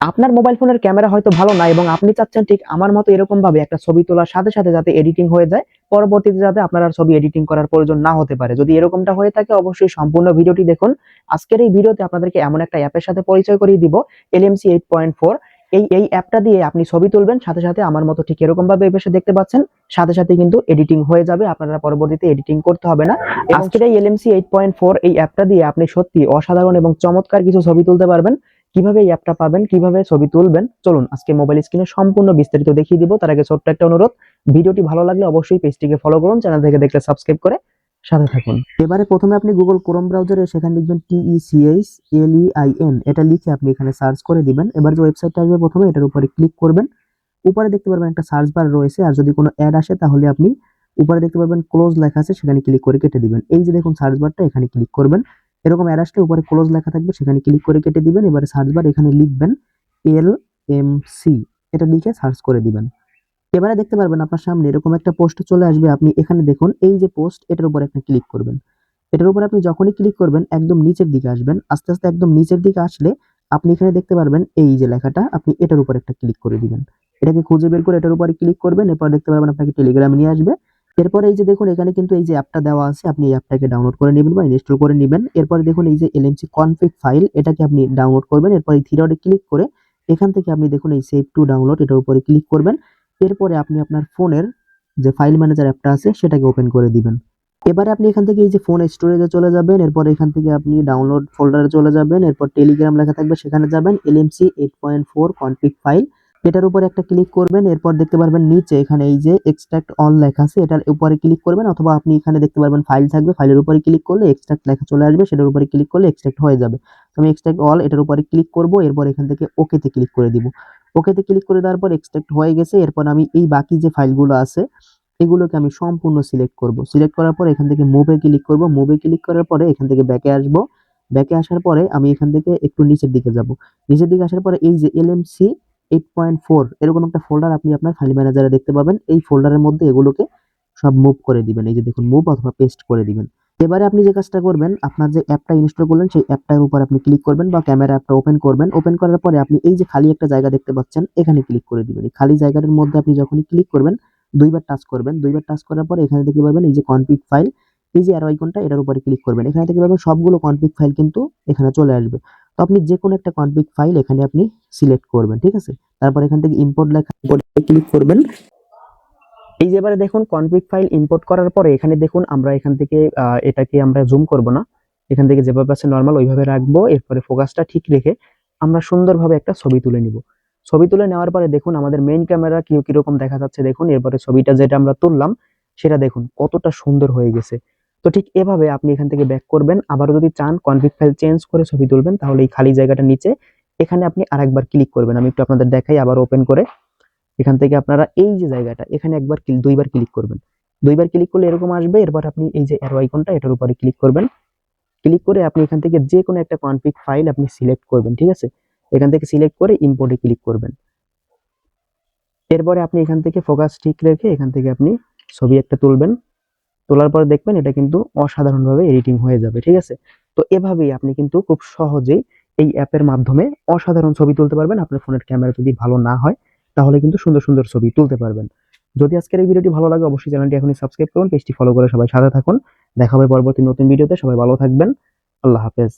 আপনার মোবাইল ফোনের ক্যামেরা হয়তো ভালো না এবং আপনি চাচ্ছেন ঠিক আমার মতো এরকম ভাবে একটা ছবি তোলার সাথে সাথে যাতে এডিটিং হয়ে যায়, পরবর্তীতে যাতে আপনার আর ছবি এডিটিং করার প্রয়োজন না হতে পারে। যদি এরকমটা হয়ে থাকে অবশ্যই সম্পূর্ণ ভিডিওটি দেখুন। আজকের এই ভিডিওতে আপনাদেরকে এমন একটা অ্যাপের সাথে পরিচয় করিয়ে দিব, LMC 8.4। এই অ্যাপটা দিয়ে আপনি ছবি তুলবেন, সাথে সাথে আমার মতো ঠিক এরকম ভাবে এই পাশে দেখতে পাচ্ছেন, সাথে সাথে কিন্তু এডিটিং হয়ে যাবে, আপনারা পরবর্তীতে এডিটিং করতে হবে না। আজকের এই LMC 8.4 এই অ্যাপটা দিয়ে আপনি সত্যি অসাধারণ এবং চমৎকার কিছু ছবি তুলতে পারবেন। কিভাবে এই অ্যাপটা পাবেন, কিভাবে ছবি তুলবেন, চলুন আজকে মোবাইল স্ক্রিনে সম্পূর্ণ বিস্তারিত দেখিয়ে দিব। তার আগে ছোট্ট একটা অনুরোধ, ভিডিওটি ভালো লাগলে অবশ্যই পেজটিকে ফলো করুন, চ্যানেল থেকে দেখলে সাবস্ক্রাইব করে সাথে থাকুন। এবারে প্রথমে আপনি গুগল ক্রোম ব্রাউজারে সেখানে লিখবেন TECHLEIN, এটা লিখে আপনি এখানে সার্চ করে দিবেন। এবার যে ওয়েবসাইটটা আসবে প্রথমে এটার উপরে ক্লিক করবেন। উপরে দেখতে পারবেন একটা সার্চ বার রয়েছে, আর যদি কোনো অ্যাড আসে তাহলে আপনি উপরে দেখতে পারবেন ক্লোজ লেখা আছে, সেখানে ক্লিক করে কেটে দিবেন। এই যে দেখুন সার্চ বারটা, এখানে ক্লিক করবেন। এরকম অ্যাড আসলে উপরে ক্লোজ লেখা থাকবে, সেখানে ক্লিক করে কেটে দিবেন। এবারে সার্চ বার এখানে লিখবেন LMC, এটা লিখে সার্চ করে দিবেন। এবারে দেখতে পারবেন আপনার সামনে এরকম একটা পোস্ট চলে আসবে। আপনি এখানে দেখুন এই যে পোস্ট, এটার উপর আপনি ক্লিক করবেন। এটার উপর আপনি যখনই ক্লিক করবেন একদম নিচের দিকে আসবেন। আস্তে আস্তে একদম নিচের দিকে আসলে আপনি এখানে দেখতে পারবেন এই যে লেখাটা, আপনি এটার উপর একটা ক্লিক করে দিবেন। এটাকে খুঁজে বের করে এটার উপরে ক্লিক করবেন। এরপর দেখতে পারবেন আপনাকে টেলিগ্রামে নিয়ে আসবে। এরপরে এই যে দেখুন এখানে কিন্তু এই যে অ্যাপটা দেওয়া আছে, আপনি এই অ্যাপটাকে ডাউনলোড করে নেবেন বা ইনস্টল করে নেবেন। এরপরে দেখুন এই যে LMC কনফিগ ফাইল, এটাকে আপনি ডাউনলোড করবেন। এরপর এই থ্রি ডটে ক্লিক করে এখান থেকে আপনি দেখুন এই সেভ টু ডাউনলোড, এটার উপরে ক্লিক করবেন। এরপরে আপনি আপনার ফোনের যে ফাইল ম্যানেজার অ্যাপটা আছে সেটাকে ওপেন করে দিবেন। এবারে আপনি এখান থেকে এই যে ফোন স্টোরেজে চলে যাবেন। এরপর এখান থেকে আপনি ডাউনলোড ফোল্ডারে চলে যাবেন। এরপর টেলিগ্রাম লেখা থাকবে, সেখানে যাবেন। LMC 8.4 কনফিগ ফাইল, এটার উপরে একটা ক্লিক করবেন। এরপর দেখতে পারবেন নিচে এখানে এই যে এক্সট্রাক্ট অল লেখা আছে, এটার উপরে ক্লিক করবেন, অথবা আপনি এখানে দেখতে পারবেন ফাইল থাকবে, ফাইলের উপরে ক্লিক করলে এক্সট্রাক্ট লেখা চলে আসবে, সেটার উপরে ক্লিক করলে এক্সট্রাক্ট হয়ে যাবে। তো আমি এক্সট্রাক্ট অল এটার উপরে ক্লিক করব। এরপর এখান থেকে ওকেতে ক্লিক করে দিব। ওকেতে ক্লিক করে দেওয়ার পর এক্সট্রাক্ট হয়ে গেছে। এরপর আমি এই বাকি যে ফাইলগুলো আছে এগুলোকে আমি সম্পূর্ণ সিলেক্ট করব। সিলেক্ট করার পর এখান থেকে মুভে ক্লিক করব। মুভে ক্লিক করার পরে এখান থেকে ব্যাকে আসব। ব্যাকে আসার পরে আমি এখান থেকে একটু নিচের দিকে যাব। নিচের দিকে আসার পরে এই যে LMC 8.4 এরকম একটা ফোল্ডার আপনি আপনার ফাইল ম্যানেজারে দেখতে পাবেন। এই ফোল্ডারের মধ্যে এগুলোকে সব মুভ করে দিবেন। এই যে দেখুন মুভ অথবা পেস্ট করে দিবেন। এবারে আপনি যে কাজটা করবেন, আপনার যে অ্যাপটা ইনস্টল করলেন সেই অ্যাপটার উপর আপনি ক্লিক করবেন বা ক্যামেরা অ্যাপটা ওপেন করবেন। ওপেন করার পরে আপনি এই যে খালি একটা জায়গা দেখতে পাচ্ছেন, এখানে ক্লিক করে দিবেন। এই খালি জায়গাটার মধ্যে আপনি যখনই ক্লিক করবেন দুইবার টাচ করবেন। দুইবার টাচ করার পরে এখানে দেখতে পাবেন এই যে কনফিগ ফাইল, এই যে অ্যারো আইকনটা, এটার উপরে ক্লিক করবেন। এখানে দেখতে পাবেন সবগুলো কনফিগ ফাইল কিন্তু এখানে চলে আসবে। তো আপনি যে কোনো একটা কনফিগ ফাইল এখানে আপনি সিলেক্ট করবেন, ঠিক আছে। তারপর এখান থেকে ইম্পোর্ট লেখা ক্লিক করবেন। এই যে এবারে দেখুন কনফিগ ফাইল ইম্পোর্ট করার পরে এখানে দেখুন আমরা এখান থেকে এটাকে আমরা জুম করব না, এখান থেকে যেভাবে আছে নরমাল ওইভাবে রাখবো। এরপরে ফোকাসটা ঠিক রেখে আমরা সুন্দরভাবে একটা ছবি তুলে নিব। ছবি তুলে নেওয়ার পরে দেখুন আমাদের মেইন ক্যামেরা কিরকম দেখা যাচ্ছে দেখুন। এরপরে ছবিটা যেটা আমরা তুললাম সেটা দেখুন কতটা সুন্দর হয়ে গেছে। তো ঠিক এভাবে আপনি এখান থেকে ব্যাক করবেন। আবার যদি চান কনফিগ ফাইল চেঞ্জ করে ছবি তুলবেন, তাহলে এই খালি জায়গাটা নিচে এখানে আপনি আরেকবার ক্লিক করবেন। আমি একটু আপনাদের দেখাই, আবার ওপেন করে এখান থেকে আপনারা এই যে জায়গাটা এখানে দুইবার ক্লিক করবেন। দুইবার ক্লিক করলে এরকম আসবে। এরপর আপনি এই যে অ্যারো আইকনটা এটার উপরে ক্লিক করবেন। ক্লিক করে আপনি এখান থেকে যে কোনো একটা কনফিগ ফাইল আপনি সিলেক্ট করবেন, ঠিক আছে। এখান থেকে সিলেক্ট করে ইম্পোর্টে ক্লিক করবেন। এরপরে আপনি এখান থেকে ফোকাস ঠিক রেখে এখান থেকে আপনি ছবি একটা তুলবেন। তোলার পর দেখবেন এটা কিন্তু অসাধারণভাবে এডিটিং হয়ে যাবে, ঠিক আছে। তো এভাবেই আপনি কিন্তু খুব সহজেই এই অ্যাপের মাধ্যমে অসাধারণ ছবি তুলতে পারবেন। আপনার ফোনের ক্যামেরা যদি ভালো না হয় তাহলে কিন্তু সুন্দর সুন্দর ছবি তুলতে পারবেন। যদি আজকের এই ভিডিওটি ভালো লাগে অবশ্যই চ্যানেলটি এখনই সাবস্ক্রাইব করুন, পেজটি ফলো করে সবাই সাথে থাকুন। দেখা হবে পরবর্তী নতুন ভিডিওতে। সবাই ভালো থাকবেন। আল্লাহ হাফেজ।